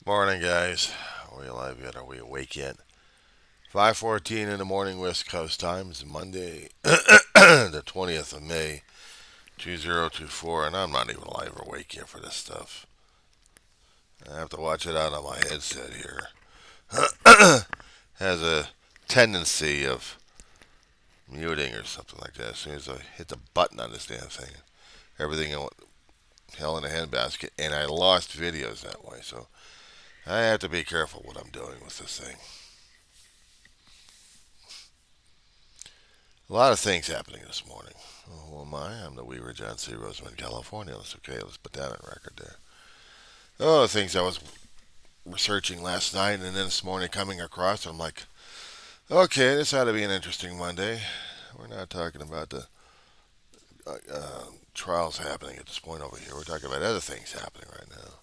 Morning, guys. Are we alive yet? Are we awake yet? 5:14 in the morning, West Coast time. It's Monday, the 20th of May, 2024, and I'm not even alive or awake yet for this stuff. I have to watch it out on my headset here. Has a tendency of muting or something like that. As soon as I hit the button on this damn thing, everything went hell in a handbasket, and I lost videos that way. So I have to be careful what I'm doing with this thing. A lot of things happening this morning. Who am I? I'm the Weaver John C. Roseman, California. That's okay. Let's put that on record there. Oh, the things I was researching last night and then this morning coming across, I'm like, okay, this ought to be an interesting Monday. We're not talking about the trials happening at this point over here. We're talking about other things happening right now.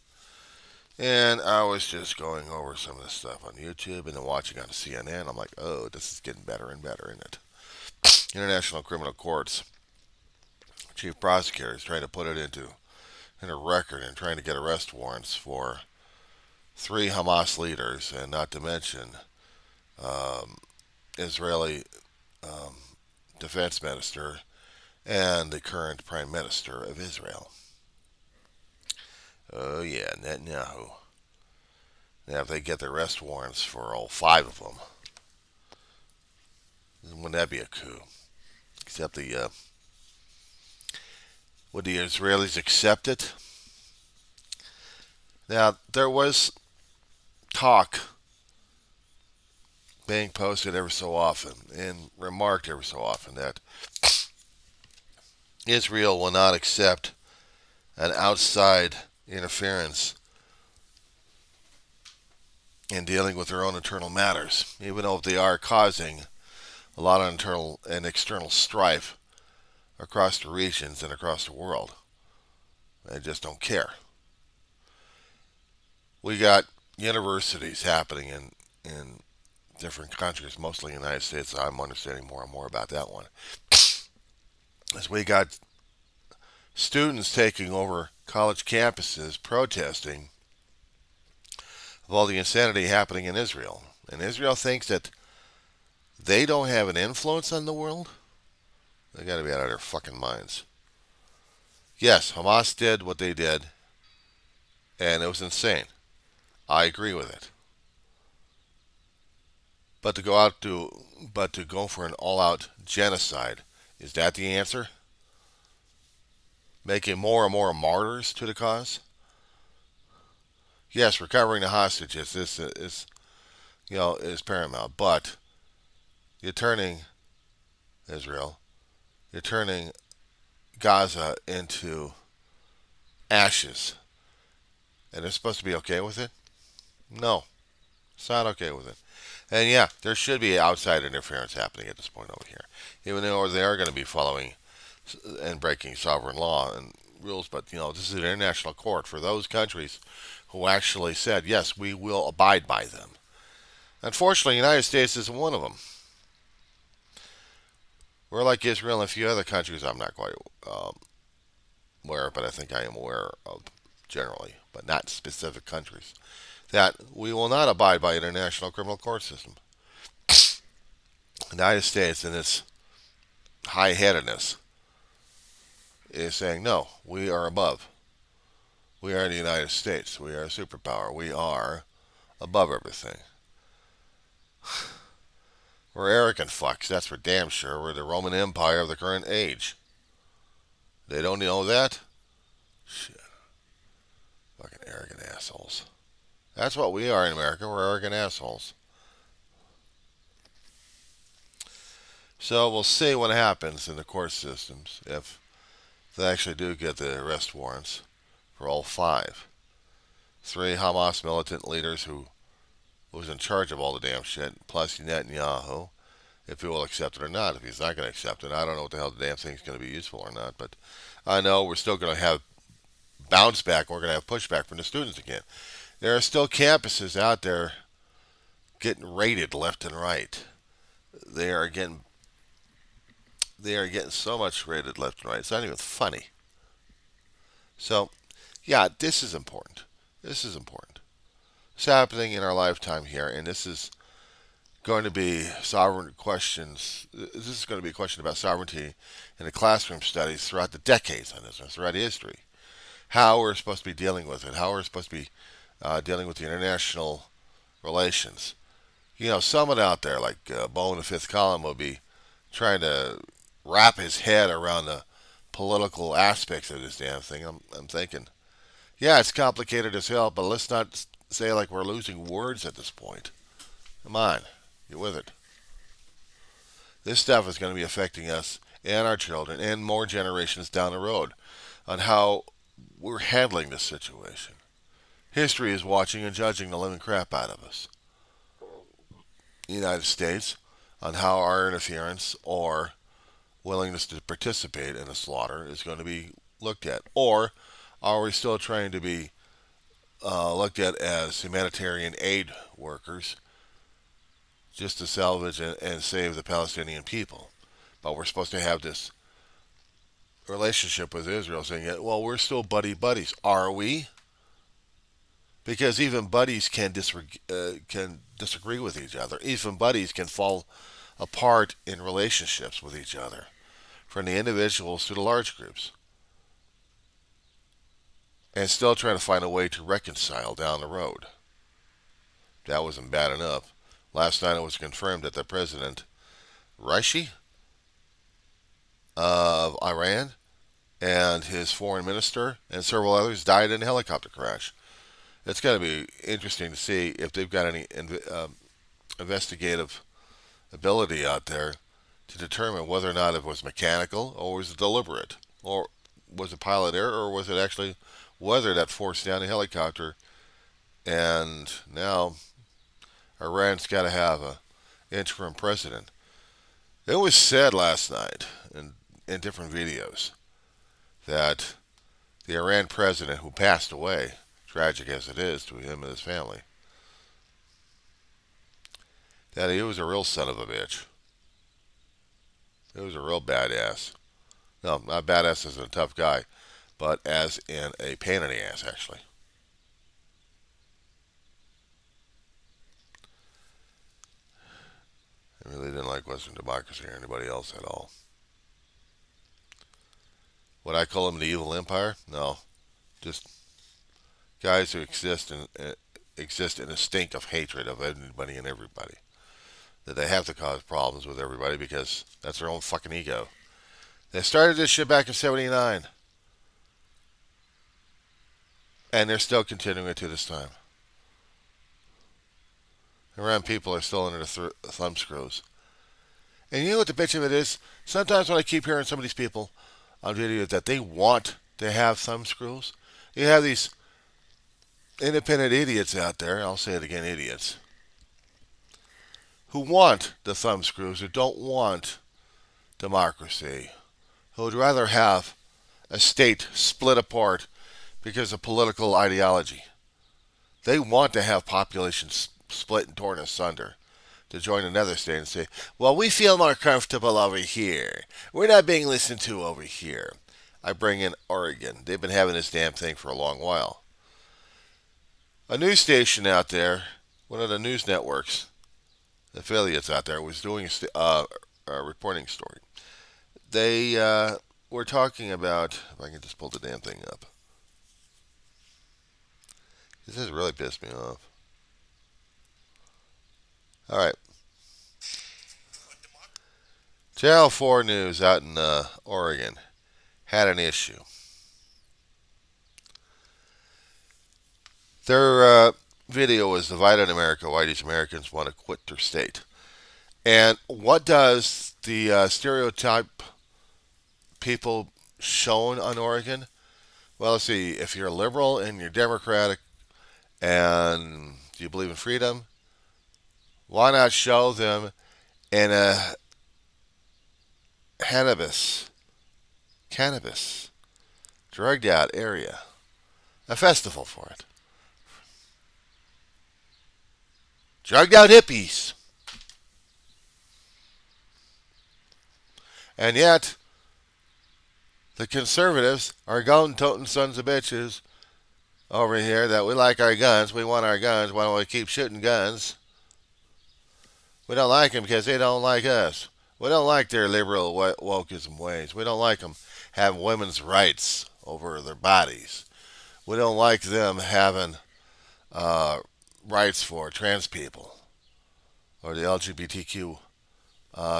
And I was just going over some of this stuff on YouTube and then watching on CNN. I'm like, oh, this is getting better and better, isn't it? International Criminal Courts chief prosecutor is trying to put it in a record and trying to get arrest warrants for three Hamas leaders, and not to mention um, Israeli um, defense minister and the current prime minister of Israel. Oh yeah, Netanyahu. Now, if they get the arrest warrants for all five of them, wouldn't that be a coup? Except would the Israelis accept it? Now, there was talk being posted ever so often and remarked ever so often that Israel will not accept an outside interference in dealing with their own internal matters, even though they are causing a lot of internal and external strife across the regions and across the world. They just don't care. We got universities happening in different countries, mostly the United States. I'm understanding more and more about that one. As we got students taking over college campuses protesting of all the insanity happening in Israel. And Israel thinks that they don't have an influence on the world? They gotta be out of their fucking minds. Yes, Hamas did what they did, and it was insane. I agree with it. But to go out to but to go for an all-out genocide, is that the answer? Making more and more martyrs to the cause? Yes, recovering the hostages is paramount, but you're turning Israel, you're turning Gaza into ashes, and they're supposed to be okay with it? No, it's not okay with it. And yeah, there should be outside interference happening at this point over here, even though they are going to be following and breaking sovereign law and rules. But this is an international court for those countries who actually said yes, we will abide by them. Unfortunately, the United States isn't one of them. We're like Israel and a few other countries I'm not quite aware, but I think I am aware of generally, but not specific countries, that we will not abide by international criminal court system. The United States, in its high-headedness, is saying no. We are above. We are the United States. We are a superpower. We are above everything. We're arrogant fucks. That's for damn sure. We're the Roman Empire of the current age. They don't know that. Shit. Fucking arrogant assholes. That's what we are in America. We're arrogant assholes. So we'll see what happens in the court systems if they actually do get the arrest warrants for all five. Three Hamas militant leaders who was in charge of all the damn shit, plus Netanyahu, if he will accept it or not. If he's not going to accept it, I don't know what the hell the damn thing's going to be useful or not. But I know we're still going to have bounce back. We're going to have pushback from the students again. There are still campuses out there getting raided left and right. They are getting so much raided left and right. It's not even funny. So, yeah, this is important. This is important. It's happening in our lifetime here, and this is going to be sovereign questions. This is going to be a question about sovereignty in the classroom studies throughout the decades on this, throughout history. How we're supposed to be dealing with it, how we're supposed to be dealing with the international relations. You know, someone out there like Bo in the fifth column will be trying to wrap his head around the political aspects of this damn thing. I'm thinking, yeah, it's complicated as hell, but let's not say like we're losing words at this point. Come on, get with it. This stuff is going to be affecting us and our children and more generations down the road on how we're handling this situation. History is watching and judging the living crap out of us. The United States on how our interference or willingness to participate in a slaughter is going to be looked at. Or are we still trying to be looked at as humanitarian aid workers just to salvage and save the Palestinian people? But we're supposed to have this relationship with Israel saying, well, we're still buddy buddies. Are we? Because even buddies can disagree with each other. Even buddies can fall apart in relationships with each other, from the individuals to the large groups, and still trying to find a way to reconcile down the road. That wasn't bad enough. Last night it was confirmed that the president, Raisi of Iran, and his foreign minister and several others died in a helicopter crash. It's going to be interesting to see if they've got any investigative ability out there to determine whether or not it was mechanical or was it deliberate, or was it pilot error, or was it actually weather that forced down the helicopter. And now Iran's got to have an interim president. It was said last night in different videos that the Iran president, who passed away, tragic as it is to him and his family, that he was a real son of a bitch. He was a real badass. No, not badass as a tough guy, but as in a pain in the ass, actually. I really didn't like Western democracy or anybody else at all. Would I call them the evil empire? No, just guys who exist in a stink of hatred of anybody and everybody. That they have to cause problems with everybody because that's their own fucking ego. They started this shit back in '79, and they're still continuing it to this time. Iran people are still under the thumb screws. And you know what the bitch of it is? Sometimes when I keep hearing some of these people on video that they want to have thumb screws, you have these independent idiots out there, I'll say it again, idiots, who want the thumb screws, who don't want democracy, who would rather have a state split apart because of political ideology. They want to have populations split and torn asunder to join another state and say, well, we feel more comfortable over here. We're not being listened to over here. I bring in Oregon. They've been having this damn thing for a long while. A news station out there, one of the news networks, affiliates out there, was doing a reporting story. They were talking about, if I can just pull the damn thing up. This has really pissed me off. All right. Channel 4 News out in Oregon had an issue. Their video was Divided America, Why These Americans Want to Quit Their State. And what does the stereotype people shown on Oregon? Well, let's see, if you're liberal and you're Democratic and you believe in freedom, why not show them in a cannabis, drugged out area, a festival for it. Drugged out hippies. And yet, the conservatives are gun toting sons of bitches over here that we like our guns, we want our guns, why don't we keep shooting guns? We don't like them because they don't like us. We don't like their liberal wokeism ways. We don't like them having women's rights over their bodies. We don't like them having uh, rights for trans people or the LGBTQ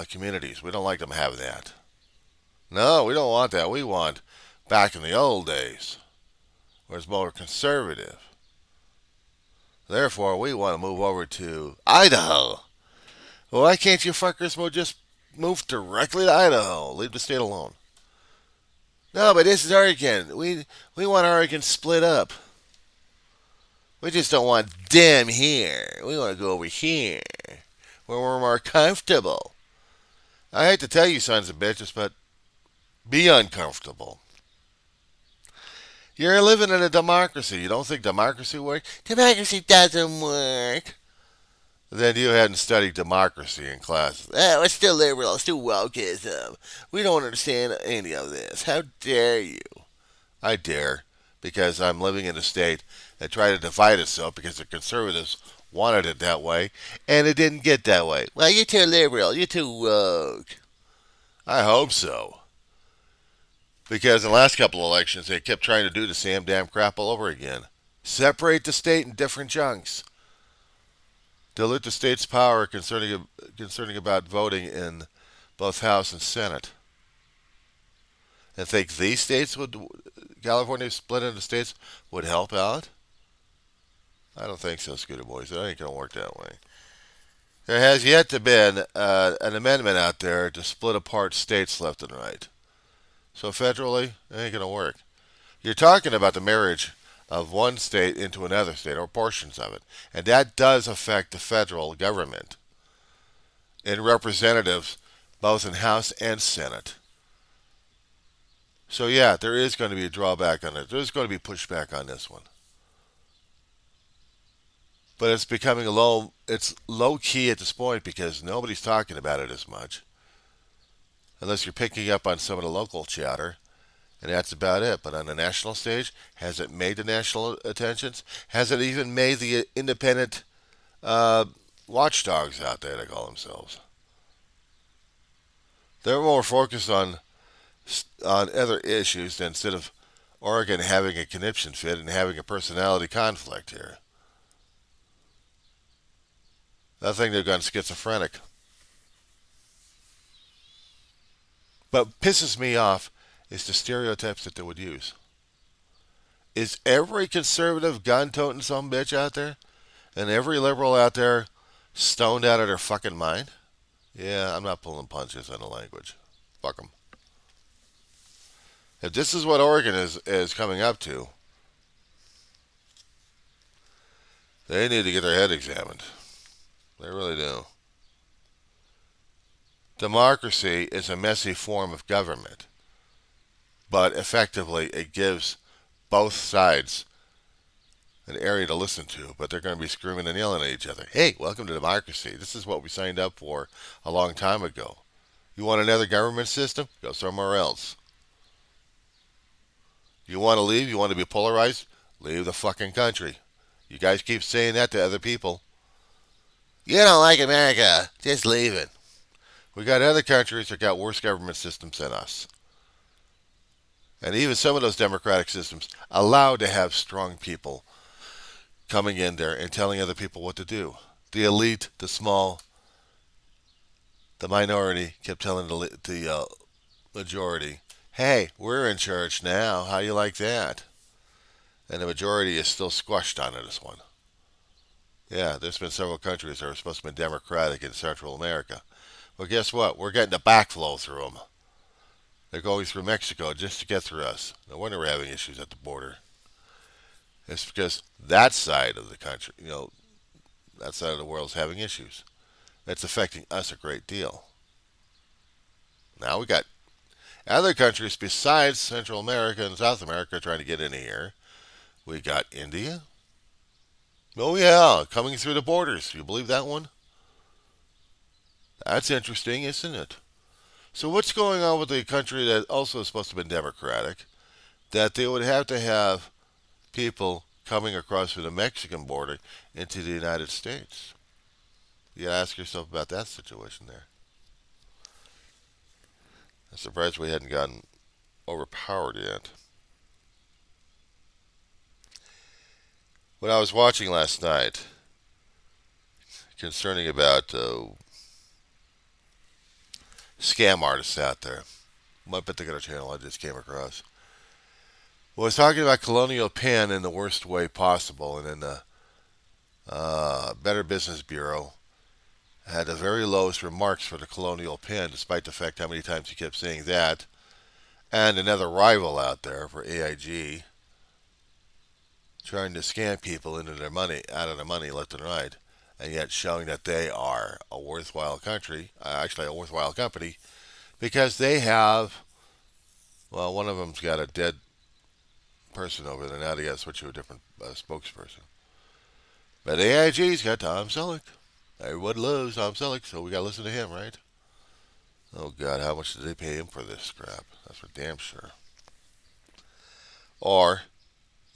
communities. We don't like them having that. No, we don't want that. We want back in the old days where it's more conservative. Therefore, we want to move over to Idaho. Well, why can't you fuckers just move directly to Idaho? Leave the state alone. No, but this is Oregon. We want Oregon split up. We just don't want them here. We want to go over here where we're more comfortable. I hate to tell you, sons of bitches, but be uncomfortable. You're living in a democracy. You don't think democracy works? Democracy doesn't work. Then you hadn't studied democracy in classes. Oh, it's still liberal. It's still wokeism. We don't understand any of this. How dare you? I dare, because I'm living in a state that tried to divide itself because the conservatives wanted it that way, and it didn't get that way. Well, you're too liberal. You're too woke. I hope so. Because in the last couple of elections, they kept trying to do the same damn crap all over again. Separate the state in different chunks. Dilute the state's power concerning about voting in both House and Senate. And think these states would, California split into states, would help out? I don't think so, Scooter Boys. It ain't going to work that way. There has yet to been an amendment out there to split apart states left and right. So federally, it ain't going to work. You're talking about the marriage of one state into another state, or portions of it. And that does affect the federal government in representatives both in House and Senate. So yeah, there is going to be a drawback on it. There's going to be pushback on this one. But it's becoming it's low key at this point because nobody's talking about it as much. Unless you're picking up on some of the local chatter. And that's about it. But on the national stage, has it made the national attentions? Has it even made the independent uh, watchdogs out there, they call themselves? They're more focused on other issues than instead of Oregon having a conniption fit and having a personality conflict here. I think they've gone schizophrenic. But pisses me off is the stereotypes that they would use. Is every conservative gun-toting some bitch out there and every liberal out there stoned out of their fucking mind? Yeah, I'm not pulling punches on the language. Fuck them. If this is what Oregon is coming up to, they need to get their head examined. They really do. Democracy is a messy form of government, but effectively it gives both sides an area to listen to, but they're going to be screaming and yelling at each other. Hey, welcome to democracy. This is what we signed up for a long time ago. You want another government system? Go somewhere else. You want to leave? You want to be polarized? Leave the fucking country. You guys keep saying that to other people. You don't like America. Just leave it. We got other countries that got worse government systems than us. And even some of those democratic systems allow to have strong people coming in there and telling other people what to do. The elite, the small, the minority kept telling the majority, hey, we're in charge now. How do you like that? And the majority is still squashed on this one. Yeah, there's been several countries that are supposed to be democratic in Central America. Well, guess what? We're getting a backflow through them. They're going through Mexico just to get through us. No wonder we're having issues at the border. It's because that side of the country, that side of the world is having issues. That's affecting us a great deal. Now we got other countries besides Central America and South America trying to get in here. We got India. Oh yeah, coming through the borders. You believe that one? That's interesting, isn't it? So what's going on with the country that also is supposed to be democratic? That they would have to have people coming across from the Mexican border into the United States. You gotta ask yourself about that situation there. I'm surprised we hadn't gotten overpowered yet. What I was watching last night concerning about scam artists out there, one particular channel I just came across, was talking about Colonial Penn in the worst way possible, and then the Better Business Bureau had the very lowest remarks for the Colonial Penn, despite the fact how many times he kept saying that, and another rival out there for AIG, trying to scam people into their money, out of their money left and right, and yet showing that they are a worthwhile country, actually a worthwhile company, because they have, well, one of them's got a dead person over there. Now they got to switch to a different spokesperson. But AIG's got Tom Selleck. Everyone loves Tom Selleck, so we got to listen to him, right? Oh, God, how much did they pay him for this crap? That's for damn sure. Or,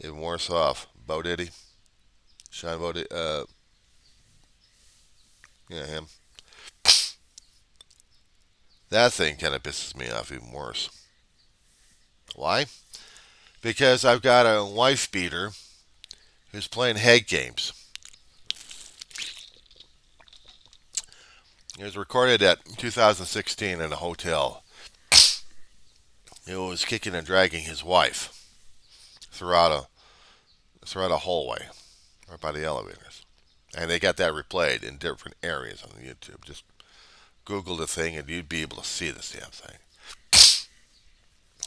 even worse off, Bo Diddy. Sean Bo Diddy, yeah, him. That thing kind of pisses me off even worse. Why? Because I've got a wife beater who's playing head games. It was recorded at 2016 in a hotel. He was kicking and dragging his wife throughout a hallway right by the elevators. And they got that replayed in different areas on YouTube. Just Google the thing and you'd be able to see this damn thing.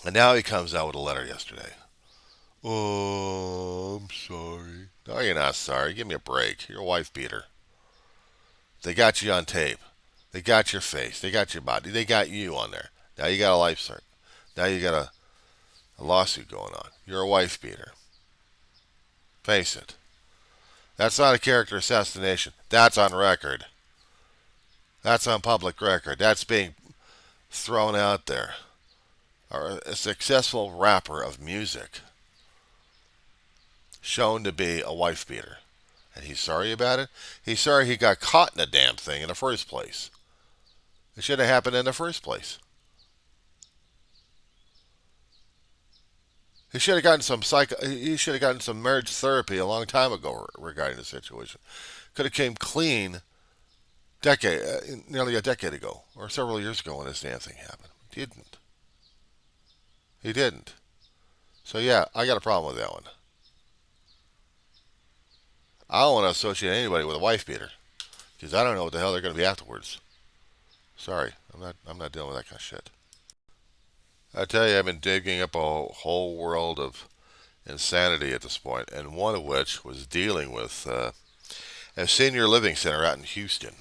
And now he comes out with a letter yesterday. Oh, I'm sorry. No, you're not sorry. Give me a break. You're a wife beater. They got you on tape. They got your face. They got your body. They got you on there. Now you got a life cert. Now you got a lawsuit going on. You're a wife beater. Face it. That's not a character assassination. That's on record. That's on public record. That's being thrown out there. Or a successful rapper of music shown to be a wife beater. And he's sorry about it? He's sorry he got caught in the damn thing in the first place. It should have happened in the first place. He should have gotten some He should have gotten some marriage therapy a long time ago regarding the situation. Could have came clean nearly a decade ago or several years ago when this damn thing happened. He didn't. He didn't. So yeah, I got a problem with that one. I don't want to associate anybody with a wife beater because I don't know what the hell they're going to be afterwards. Sorry, I'm not dealing with that kind of shit. I tell you, I've been digging up a whole world of insanity at this point, and one of which was dealing with a senior living center out in Houston.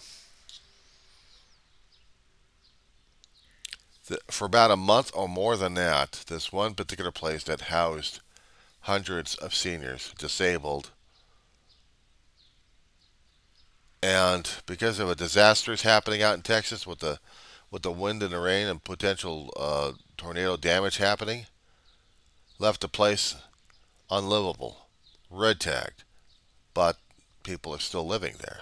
For about a month or more than that, this one particular place that housed hundreds of seniors, disabled, and because of a disaster happening out in Texas with the wind and the rain and potential tornado damage happening, left the place unlivable, red tagged, but people are still living there.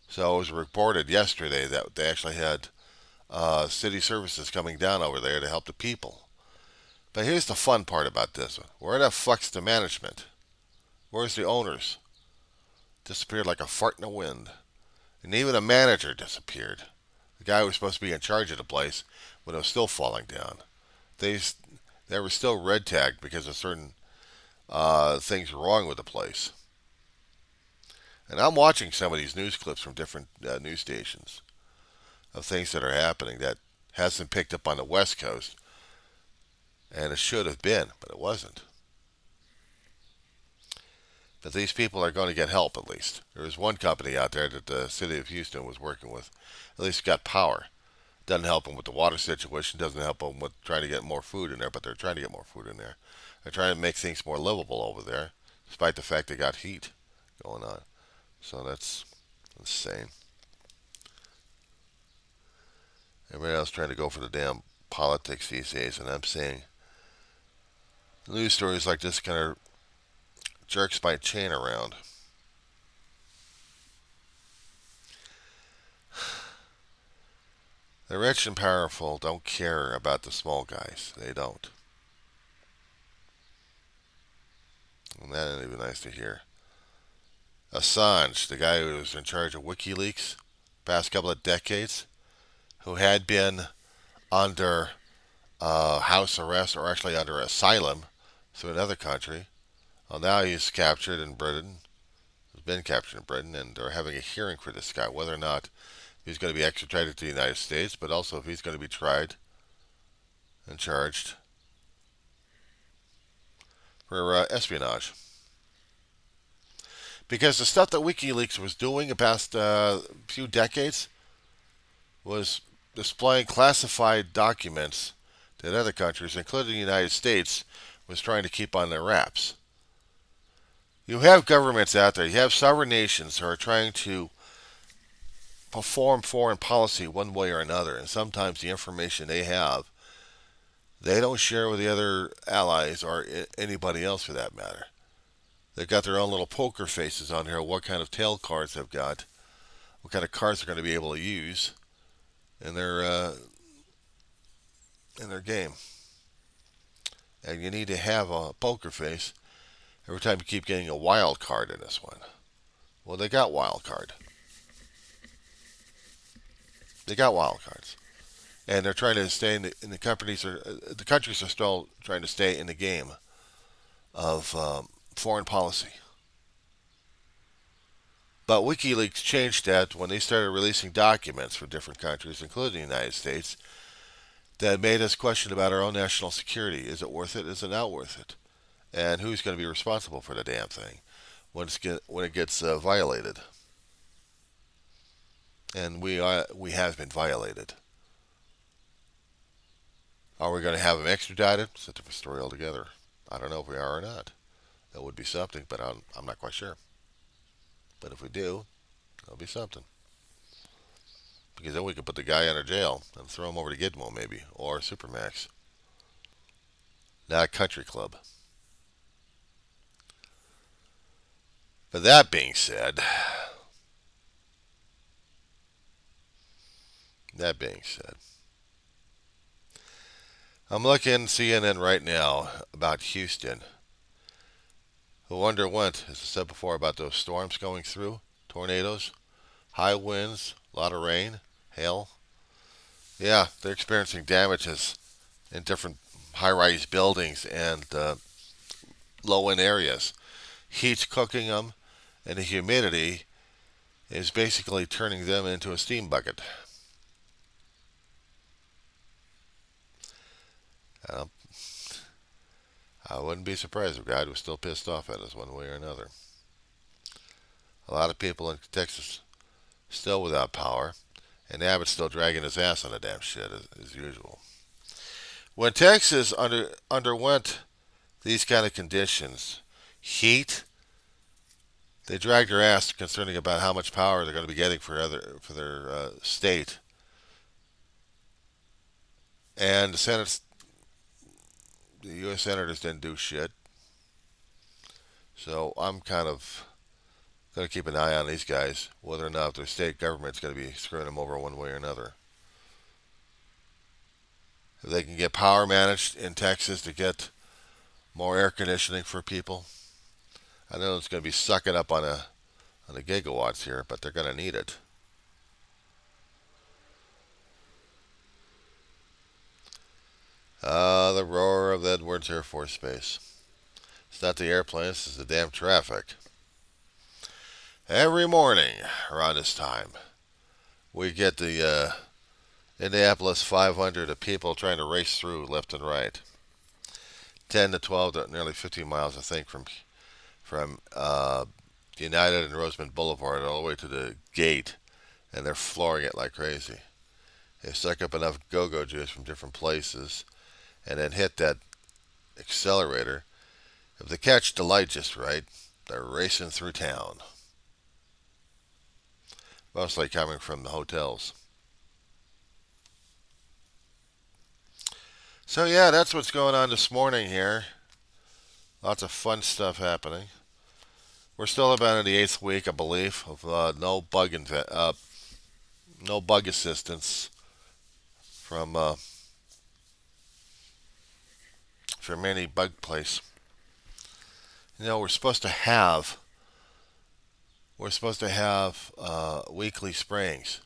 So it was reported yesterday that they actually had city services coming down over there to help the people. But here's the fun part about this one. Where the fuck's the management? Where's the owners? Disappeared like a fart in the wind. And even the manager disappeared. The guy who was supposed to be in charge of the place when it was still falling down. They were still red tagged because of certain things wrong with the place. And I'm watching some of these news clips from different news stations of things that are happening that hasn't picked up on the West Coast. And it should have been, but it wasn't. But these people are going to get help at least. There was one company out there that the city of Houston was working with. At least got power. Doesn't help them with the water situation. Doesn't help them with trying to get more food in there. But they're trying to get more food in there. They're trying to make things more livable over there, despite the fact they got heat going on. So that's insane. Everybody else trying to go for the damn politics these days, and I'm saying news stories like this kind of jerks my chain around. The rich and powerful don't care about the small guys. They don't. And that'd be nice to hear. Assange, the guy who was in charge of WikiLeaks past couple of decades, who had been under house arrest or actually under asylum through another country. Well, now he's captured in Britain. He's been captured in Britain, and they're having a hearing for this guy, whether or not he's going to be extradited to the United States, but also if he's going to be tried and charged for espionage. Because the stuff that WikiLeaks was doing the past few decades was displaying classified documents that other countries, including the United States, was trying to keep on their wraps. You have governments out there, you have sovereign nations who are trying to perform foreign policy one way or another, and sometimes the information they have, they don't share with the other allies or anybody else for that matter. They've got their own little poker faces on here, what kind of tail cards they've got, what kind of cards they're going to be able to use in their game. And you need to have a poker face every time you keep getting a wild card in this one. Well, they got wild card. They got wild cards, and they're trying to stay in the companies. The countries are still trying to stay in the game of foreign policy. But WikiLeaks changed that when they started releasing documents from different countries, including the United States, that made us question about our own national security. Is it worth it? Is it not worth it? And who's going to be responsible for the damn thing when it gets violated? And we have been violated. Are we going to have them extradited? It's a different story altogether. I don't know if we are or not. That would be something, but I'm not quite sure. But if we do, that'll be something. Because then we could put the guy under jail and throw him over to Gitmo maybe, or Supermax. Not a country club. But that being said, I'm looking CNN right now about Houston, who underwent, as I said before, about those storms going through, tornadoes, high winds, a lot of rain, hail. Yeah, they're experiencing damages in different high-rise buildings and low-end areas. Heat's cooking them, and the humidity is basically turning them into a steam bucket. Uh, I wouldn't be surprised if God was still pissed off at us one way or another. A lot of people in Texas still without power, and Abbott's still dragging his ass on the damn shit as usual. When Texas underwent these kind of conditions, heat, they dragged their ass concerning about how much power they're going to be getting for their state, and the U.S. senators didn't do shit. So I'm kind of going to keep an eye on these guys, whether or not their state government's going to be screwing them over one way or another. If they can get power managed in Texas to get more air conditioning for people, I know it's going to be sucking up on the gigawatts here, but they're going to need it. The roar of Edwards Air Force Base. It's not the airplanes, it's the damn traffic. Every morning around this time, we get the Indianapolis 500 of people trying to race through left and right. 10 to 12 to nearly 15 miles, I think, from United and Rosemont Boulevard all the way to the gate, and they're flooring it like crazy. They suck up enough go-go juice from different places and then hit that accelerator. If they catch the light just right, they're racing through town. Mostly coming from the hotels. So yeah, that's what's going on this morning here. Lots of fun stuff happening. We're still about in the eighth week, I believe, of no bug assistance from from any bug place. You know, we're supposed to have weekly sprayings.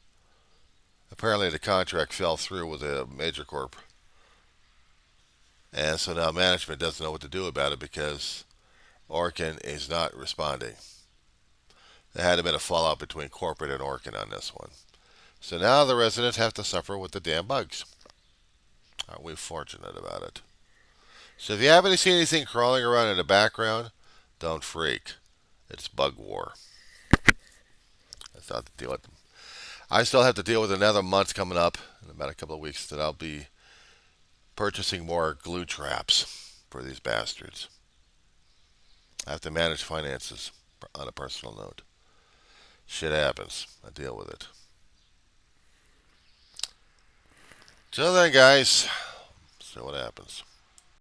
Apparently, the contract fell through with a major corp, and so now management doesn't know what to do about it because Orkin is not responding. There had been a fallout between corporate and Orkin on this one. So now the residents have to suffer with the damn bugs. Aren't we fortunate about it? So if you happen to see anything crawling around in the background, don't freak. It's bug war. That's not to deal with them. I still have to deal with another month coming up in about a couple of weeks that I'll be purchasing more glue traps for these bastards. I have to manage finances on a personal note. Shit happens. I deal with it. So then, guys, see what happens.